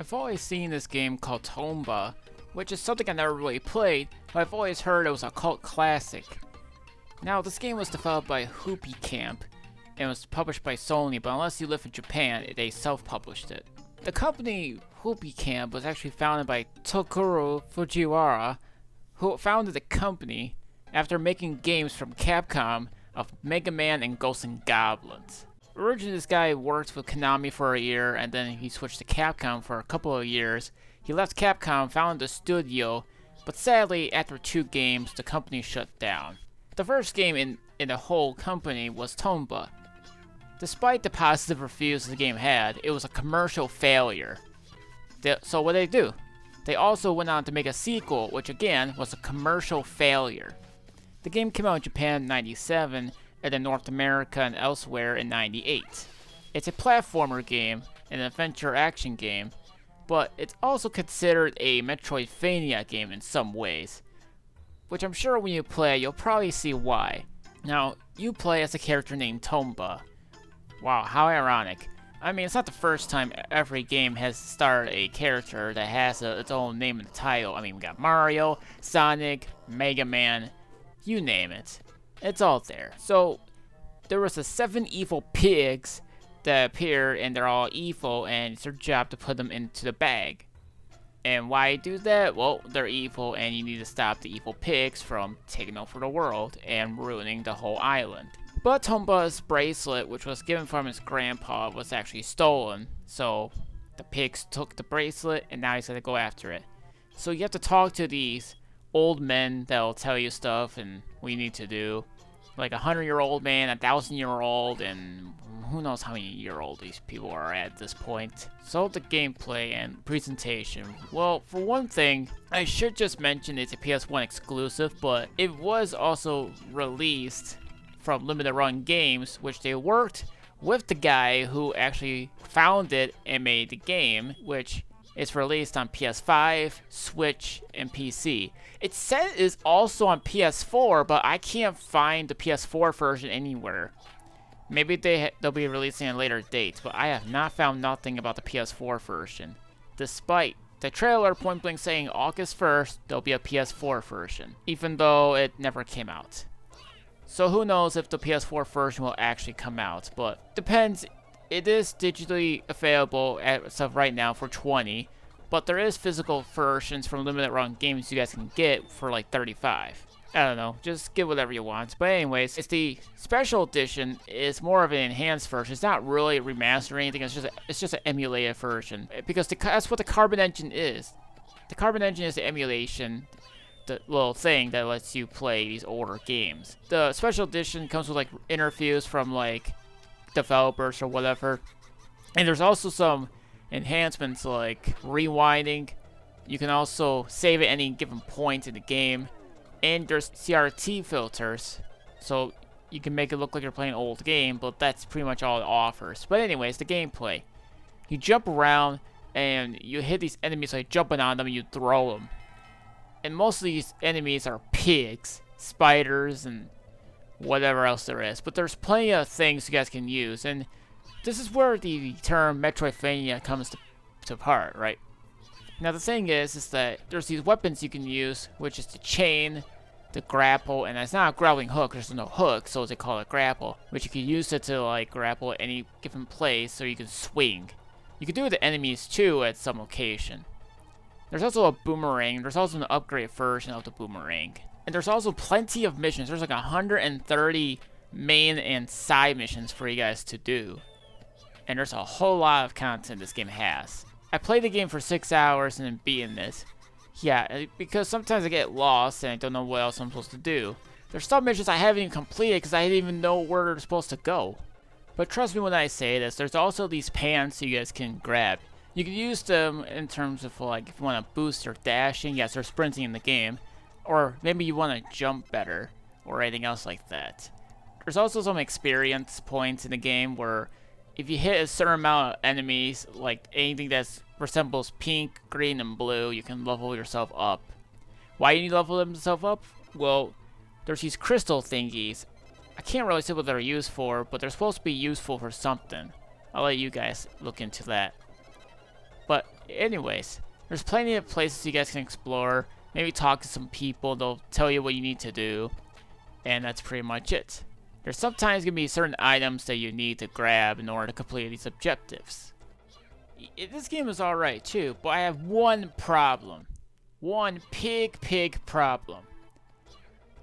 I've always seen this game called Tomba, which is something I never really played, but I've always heard it was a cult classic. Now, this game was developed by Hoopy Camp, and was published by Sony, but unless you live in Japan, they self-published it. The company Hoopy Camp was actually founded by Tokuro Fujiwara, who founded the company after making games from Capcom of Mega Man and Ghosts and Goblins. Originally, this guy worked with Konami for a year, and then he switched to Capcom for a couple of years. He left Capcom, founded the studio, but sadly, after 2 games, the company shut down. The first game in the whole company was Tomba. Despite the positive reviews the game had, it was a commercial failure. So what did they do? They also went on to make a sequel, which again was a commercial failure. The game came out in Japan in '97, and in North America and elsewhere in '98. It's a platformer game, an adventure action game, but it's also considered a Metroidvania game in some ways, which I'm sure when you play, you'll probably see why. Now, you play as a character named Tomba. Wow, how ironic. I mean, it's not the first time every game has starred a character that has its own name in the title. I mean, we got Mario, Sonic, Mega Man, you name it. It's all there. So, there was 7 evil pigs that appear, and they're all evil, and it's your job to put them into the bag. And why do that? Well, they're evil, and you need to stop the evil pigs from taking over the world and ruining the whole island. But Tomba's bracelet, which was given from his grandpa, was actually stolen. So, the pigs took the bracelet, and now he's gonna go after it. So you have to talk to these old men that'll tell you stuff and what you need to do. Like 100-year-old man, 1,000-year-old, and who knows how many year old these people are at this point. So the gameplay and presentation. Well, for one thing, I should just mention it's a PS1 exclusive, but it was also released from Limited Run Games, which they worked with the guy who actually founded and made the game, which is released on PS5, Switch, and PC. It said it's also on PS4, but I can't find the PS4 version anywhere. Maybe they'll be releasing a later date, but I have not found nothing about the PS4 version. Despite the trailer point blank saying August 1st, there'll be a PS4 version, even though it never came out. So who knows if the PS4 version will actually come out, but depends. It is digitally available as of right now for $20, but there is physical versions from Limited Run Games you guys can get for like $35. I don't know, just get whatever you want. But anyways, it's the special edition. It's more of an enhanced version. It's not really a remaster or anything. It's just an emulated version, because that's what the Carbon Engine is. The Carbon Engine is the emulation, the little thing that lets you play these older games. The special edition comes with like interviews from like developers or whatever, and there's also some enhancements like rewinding. You can also save at any given point in the game, and there's CRT filters, so you can make it look like you're playing an old game, but that's pretty much all it offers. But anyways, the gameplay. You jump around, and you hit these enemies like jumping on them, and you throw them. And most of these enemies are pigs, spiders, and whatever else there is. But there's plenty of things you guys can use, and this is where the term Metroidvania comes to part, right? Now the thing is that there's these weapons you can use, which is the chain, the grapple, and it's not a grappling hook, there's no hook, so they call it grapple, which you can use it to like grapple at any given place, so you can swing. You can do it to enemies too at some location. There's also a boomerang. There's also an upgrade version of the boomerang. And there's also plenty of missions. There's like 130 main and side missions for you guys to do. And there's a whole lot of content this game has. I played the game for 6 hours and then beaten this. Yeah, because sometimes I get lost and I don't know what else I'm supposed to do. There's some missions I haven't even completed because I didn't even know where they're supposed to go. But trust me when I say this, there's also these pants you guys can grab. You can use them in terms of like if you want to boost your dashing, yes, or sprinting in the game, or maybe you want to jump better, or anything else like that. There's also some experience points in the game where if you hit a certain amount of enemies, like anything that resembles pink, green, and blue, you can level yourself up. Why do you level yourself up? Well, there's these crystal thingies. I can't really say what they're used for, but they're supposed to be useful for something. I'll let you guys look into that. But Anyways, there's plenty of places you guys can explore. Maybe talk to some people. They'll tell you what you need to do. And that's pretty much it. There's sometimes going to be certain items that you need to grab in order to complete these objectives. This game is alright too, but I have one problem. One big problem.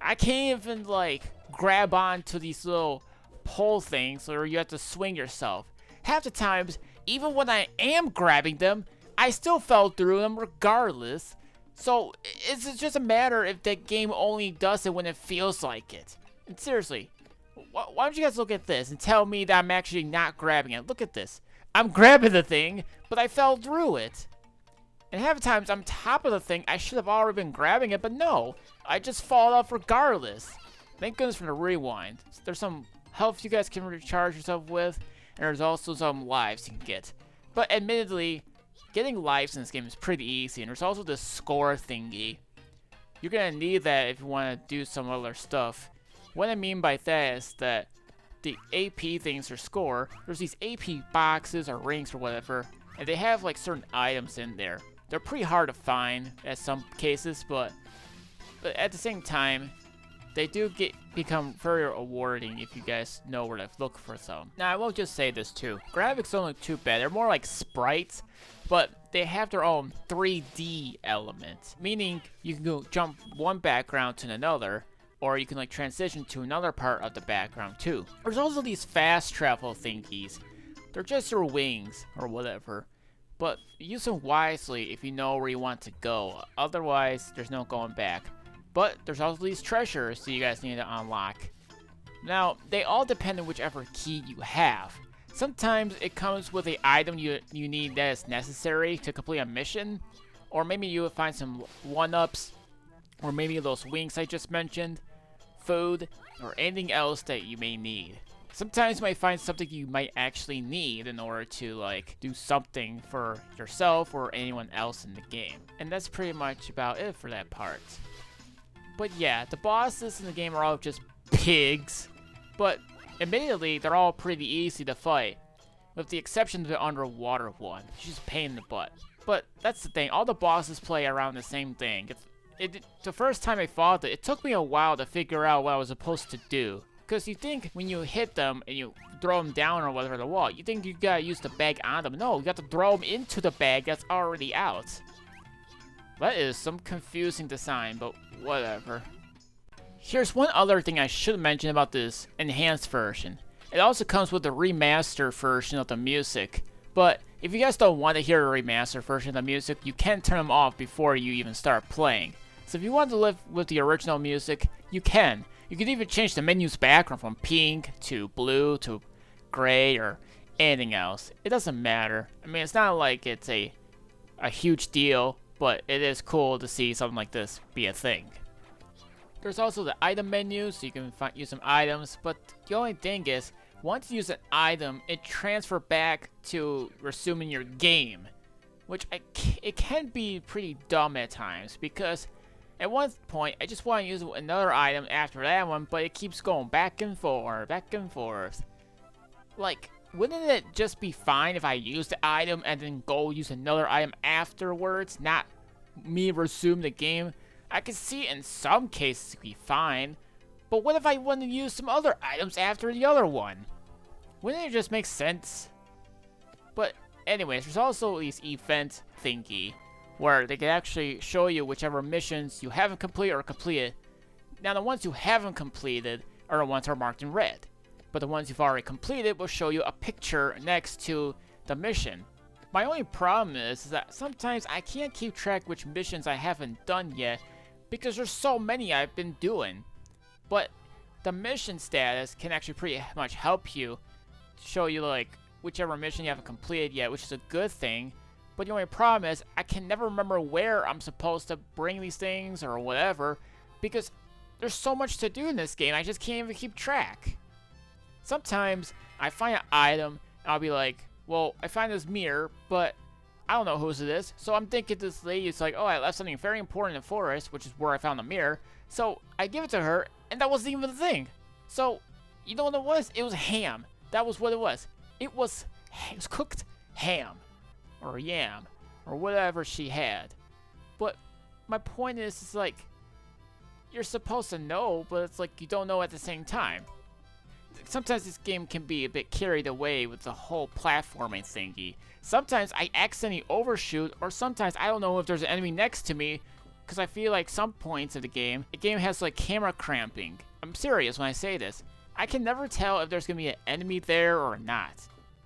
I can't even like grab onto these little pole things where you have to swing yourself. Half the times, even when I am grabbing them, I still fell through them regardless. So it's just a matter if the game only does it when it feels like it. And seriously, why don't you guys look at this and tell me that I'm actually not grabbing it? Look at this. I'm grabbing the thing, but I fell through it. And half the times I'm top of the thing, I should have already been grabbing it, but no. I just fall off regardless. Thank goodness for the rewind. There's some health you guys can recharge yourself with, and there's also some lives you can get. But admittedly, getting lives in this game is pretty easy, and there's also this score thingy. You're gonna need that if you want to do some other stuff. What I mean by that is that the AP things are score. There's these AP boxes or rings or whatever, and they have like certain items in there. They're pretty hard to find at some cases, but at the same time, they do become very rewarding if you guys know where to look for some. Now, I will just say this too. Graphics don't look too bad. They're more like sprites, but they have their own 3D element. Meaning, you can go jump one background to another, or you can like transition to another part of the background too. There's also these fast travel thingies. They're just your wings, or whatever. But use them wisely if you know where you want to go. Otherwise, there's no going back. But there's also these treasures that you guys need to unlock. Now, they all depend on whichever key you have. Sometimes it comes with an item you need that is necessary to complete a mission. Or maybe you will find some 1-ups. Or maybe those wings I just mentioned. Food. Or anything else that you may need. Sometimes you might find something you might actually need in order to like do something for yourself or anyone else in the game. And that's pretty much about it for that part. But yeah, the bosses in the game are all just pigs. But admittedly, they're all pretty easy to fight. With the exception of the underwater one. It's just a pain in the butt. But that's the thing, all the bosses play around the same thing. The first time I fought it took me a while to figure out what I was supposed to do. Because you think when you hit them and you throw them down or whatever the wall, you think you gotta use the bag on them. No, you got to throw them into the bag that's already out. That is some confusing design, but whatever. Here's one other thing I should mention about this enhanced version. It also comes with the remastered version of the music. But if you guys don't want to hear a remastered version of the music, you can turn them off before you even start playing. So if you want to live with the original music, you can. You can even change the menu's background from pink to blue to gray or anything else. It doesn't matter. I mean, it's not like it's a huge deal, but it is cool to see something like this be a thing. There's also the item menu, so you can use some items, but the only thing is, once you use an item, it transfers back to resuming your game, which it can be pretty dumb at times, because at one point, I just want to use another item after that one, but it keeps going back and forth, back and forth. Like, wouldn't it just be fine if I use the item and then go use another item afterwards, not me resume the game? I can see in some cases it'd be fine, but what if I want to use some other items after the other one? Wouldn't it just make sense? But anyways, there's also these event thingy, where they can actually show you whichever missions you haven't completed or completed. Now, the ones you haven't completed are the ones that are marked in red. But the ones you've already completed will show you a picture next to the mission. My only problem is that sometimes I can't keep track which missions I haven't done yet because there's so many I've been doing. But the mission status can actually pretty much help you show you like whichever mission you haven't completed yet, which is a good thing. But the only problem is, I can never remember where I'm supposed to bring these things or whatever, because there's so much to do in this game, I just can't even keep track. Sometimes, I find an item, and I'll be like, well, I find this mirror, but I don't know whose it is, so I'm thinking this lady is like, oh, I left something very important in the forest, which is where I found the mirror, so I give it to her, and that wasn't even the thing. So, you know what it was? It was ham. That was what it was. It was cooked ham. Or yam, or whatever she had. But my point is, it's like, you're supposed to know, but it's like you don't know at the same time. Sometimes this game can be a bit carried away with the whole platforming thingy. Sometimes I accidentally overshoot, or sometimes I don't know if there's an enemy next to me, because I feel like some points of the game has like camera cramping. I'm serious when I say this. I can never tell if there's going to be an enemy there or not.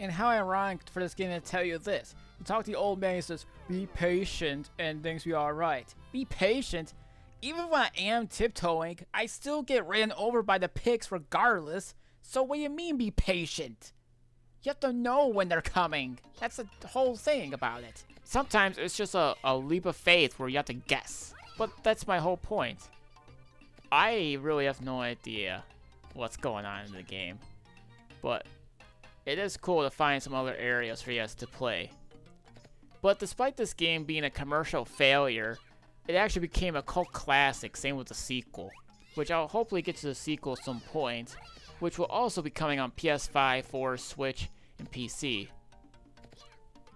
And how ironic for this game to tell you this. You talk to the old man, he says, be patient and things will be alright. Be patient? Even when I am tiptoeing, I still get ran over by the pigs regardless. So what do you mean be patient? You have to know when they're coming. That's the whole thing about it. Sometimes it's just a leap of faith where you have to guess. But that's my whole point. I really have no idea what's going on in the game. But it is cool to find some other areas for you guys to play. But despite this game being a commercial failure, it actually became a cult classic, same with the sequel. Which I'll hopefully get to the sequel at some point, which will also be coming on PS5, 4, Switch, and PC.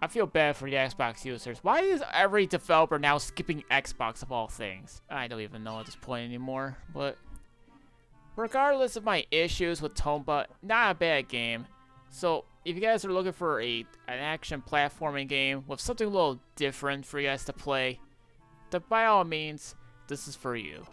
I feel bad for the Xbox users. Why is every developer now skipping Xbox of all things? I don't even know at this point anymore, but regardless of my issues with Tomba, not a bad game. So if you guys are looking for an action platforming game with something a little different for you guys to play, then by all means, this is for you.